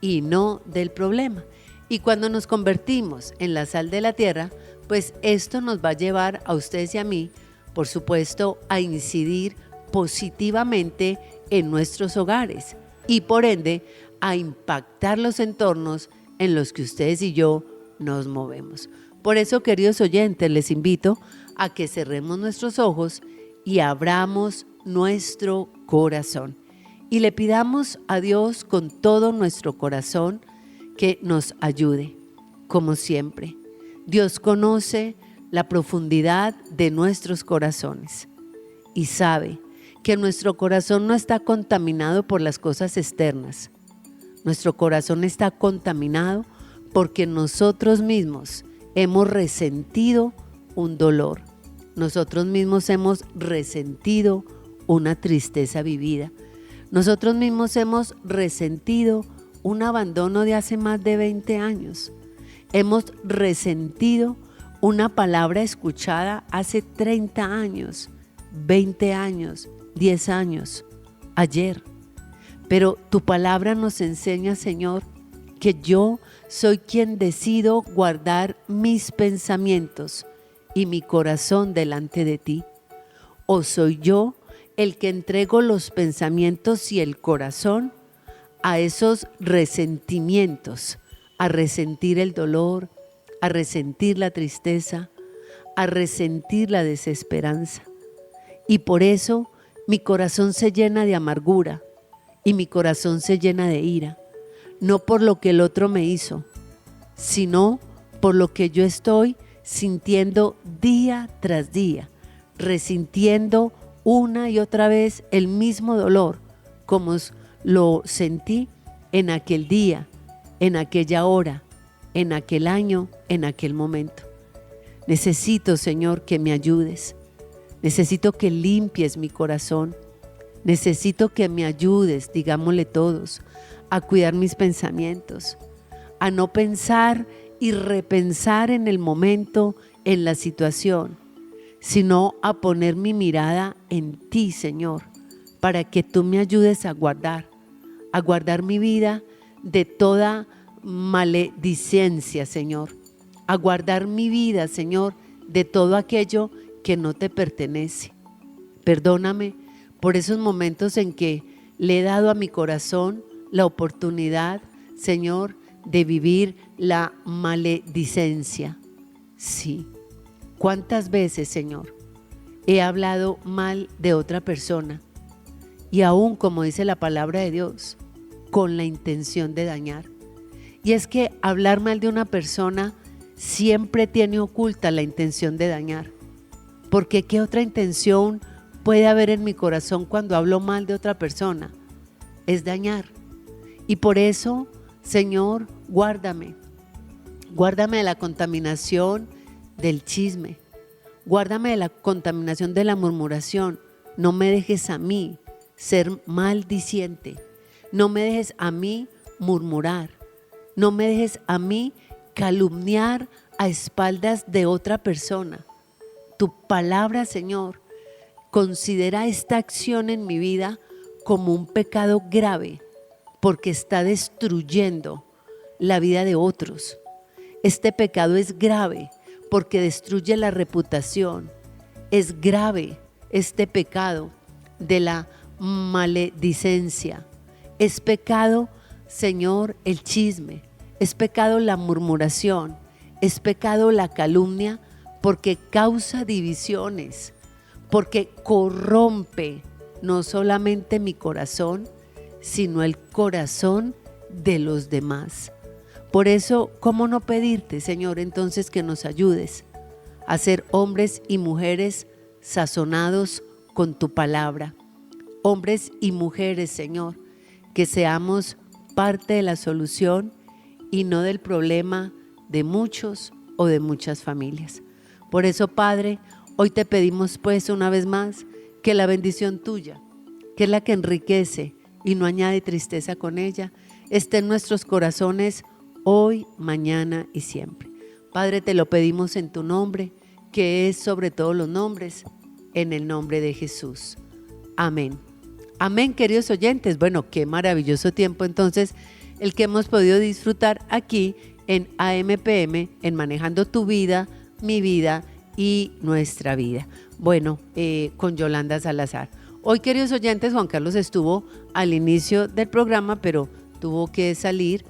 y no del problema. Y cuando nos convertimos en la sal de la tierra, pues esto nos va a llevar a ustedes y a mí, por supuesto, a incidir positivamente en nuestros hogares y por ende a impactar los entornos en los que ustedes y yo nos movemos. Por eso, queridos oyentes, les invito a que cerremos nuestros ojos y abramos nuestro corazón y le pidamos a Dios con todo nuestro corazón que nos ayude. Como siempre, Dios conoce la profundidad de nuestros corazones y sabe que nuestro corazón no está contaminado por las cosas externas. Nuestro corazón está contaminado porque nosotros mismos hemos resentido un dolor. Nosotros mismos hemos resentido una tristeza vivida. Nosotros mismos hemos resentido un abandono de hace más de 20 años. Hemos resentido una palabra escuchada hace 30 años, 20 años, 10 años, ayer. Pero tu palabra nos enseña, Señor, que yo soy quien decido guardar mis pensamientos y mi corazón delante de ti. ¿O soy yo el que entrego los pensamientos y el corazón a esos resentimientos, a resentir el dolor, a resentir la tristeza, a resentir la desesperanza? Y por eso mi corazón se llena de amargura y mi corazón se llena de ira, no por lo que el otro me hizo, sino por lo que yo estoy sintiendo día tras día, resintiendo una y otra vez el mismo dolor, como lo sentí en aquel día, en aquella hora, en aquel año, en aquel momento. Necesito, Señor, que me ayudes. Necesito que limpies mi corazón. Necesito que me ayudes, digámosle todos, a cuidar mis pensamientos, a no pensar y repensar en el momento, en la situación, sino a poner mi mirada en ti, Señor, para que tú me ayudes a guardar mi vida de toda maledicencia, Señor, a guardar mi vida, Señor, de todo aquello que no te pertenece. Perdóname por esos momentos en que le he dado a mi corazón la oportunidad, Señor, de vivir la maledicencia. Sí. ¿Cuántas veces, Señor, he hablado mal de otra persona? Y aún, como dice la palabra de Dios, con la intención de dañar. Y es que hablar mal de una persona siempre tiene oculta la intención de dañar. Porque ¿qué otra intención puede haber en mi corazón cuando hablo mal de otra persona? Es dañar. Y por eso, Señor, guárdame de la contaminación del chisme, guárdame de la contaminación de la murmuración. No me dejes a mí ser maldiciente, no me dejes a mí murmurar, no me dejes a mí calumniar a espaldas de otra persona. Tu palabra, Señor, considera esta acción en mi vida como un pecado grave, porque está destruyendo la vida de otros. Este pecado es grave porque destruye la reputación. Es grave este pecado de la maledicencia. Es pecado, Señor, el chisme. Es pecado la murmuración. Es pecado la calumnia, porque causa divisiones, porque corrompe no solamente mi corazón, sino el corazón de los demás. Por eso, ¿cómo no pedirte, Señor, entonces que nos ayudes a ser hombres y mujeres sazonados con tu palabra? Hombres y mujeres, Señor, que seamos parte de la solución y no del problema de muchos o de muchas familias. Por eso, Padre, hoy te pedimos pues una vez más que la bendición tuya, que es la que enriquece y no añade tristeza con ella, esté en nuestros corazones hoy, mañana y siempre. Padre, te lo pedimos en tu nombre, que es sobre todos los nombres, en el nombre de Jesús. Amén. Amén, queridos oyentes. Bueno, qué maravilloso tiempo entonces el que hemos podido disfrutar aquí en AMPM, en Manejando tu Vida, Mi Vida y Nuestra Vida. Bueno, con Yolanda Salazar. Hoy, queridos oyentes, Juan Carlos estuvo al inicio del programa, pero tuvo que salir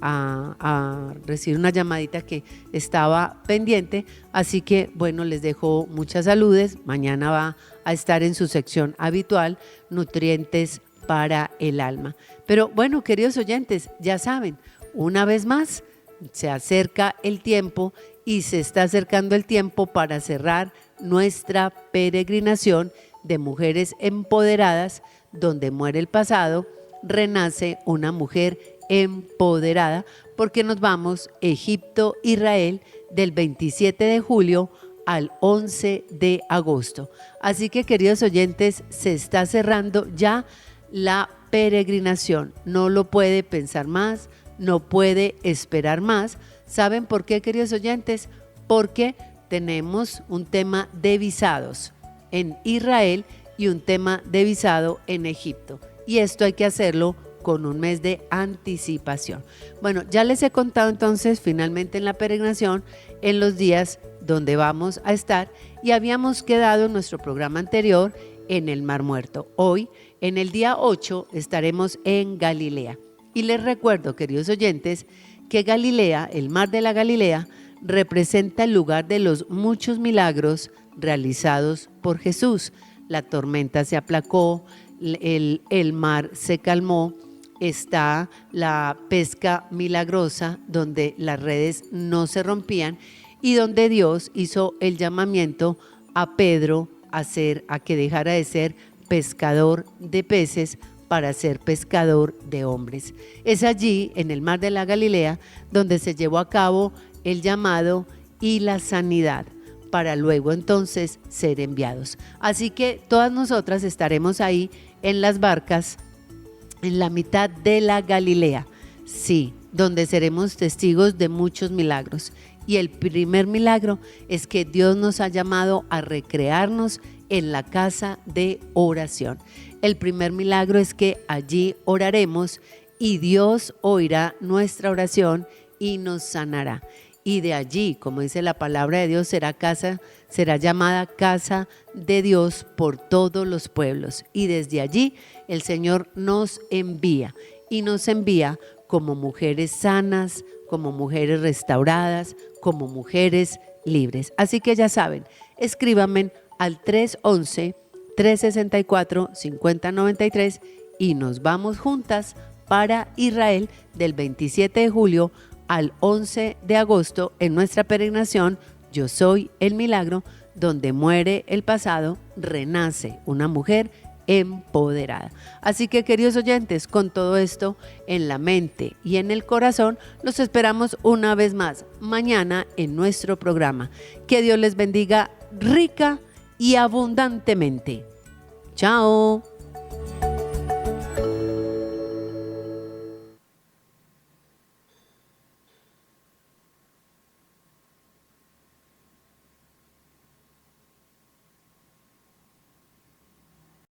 a recibir una llamadita que estaba pendiente, así que bueno, les dejo muchas saludes. Mañana va a estar en su sección habitual, Nutrientes para el Alma. Pero bueno, queridos oyentes, ya saben, una vez más se acerca el tiempo y se está acercando el tiempo para cerrar nuestra peregrinación de mujeres empoderadas, donde muere el pasado, renace una mujer empoderada, porque nos vamos Egipto, Israel, del 27 de julio al 11 de agosto. Así que, queridos oyentes, se está cerrando ya la peregrinación. No lo puede pensar más, no puede esperar más. ¿Saben por qué, queridos oyentes? Porque tenemos un tema de visados en Israel y un tema de visado en Egipto. Y esto hay que hacerlo con un mes de anticipación. Bueno, ya les he contado entonces finalmente en la peregrinación en los días donde vamos a estar, y habíamos quedado en nuestro programa anterior en el Mar Muerto. Hoy, en el día 8, estaremos en Galilea. Y les recuerdo, queridos oyentes, que Galilea, el Mar de la Galilea, representa el lugar de los muchos milagros realizados por Jesús. La tormenta se aplacó, el mar se calmó, está la pesca milagrosa donde las redes no se rompían y donde Dios hizo el llamamiento a Pedro a que dejara de ser pescador de peces para ser pescador de hombres. Es allí, en el mar de la Galilea, donde se llevó a cabo el llamado y la sanidad, para luego entonces ser enviados. Así que todas nosotras estaremos ahí en las barcas, en la mitad de la Galilea, sí, donde seremos testigos de muchos milagros. Y el primer milagro es que Dios nos ha llamado a recrearnos en la casa de oración. El primer milagro es que allí oraremos y Dios oirá nuestra oración y nos sanará. Y de allí, como dice la palabra de Dios, será llamada casa de Dios por todos los pueblos. Y desde allí el Señor nos envía y nos envía como mujeres sanas, como mujeres restauradas, como mujeres libres. Así que ya saben, escríbanme al 311-364-5093 y nos vamos juntas para Israel del 27 de julio al 11 de agosto en nuestra peregrinación Yo Soy el Milagro, donde muere el pasado, renace una mujer empoderada. Así que, queridos oyentes, con todo esto en la mente y en el corazón, los esperamos una vez más mañana en nuestro programa. Que Dios les bendiga rica y abundantemente. Chao.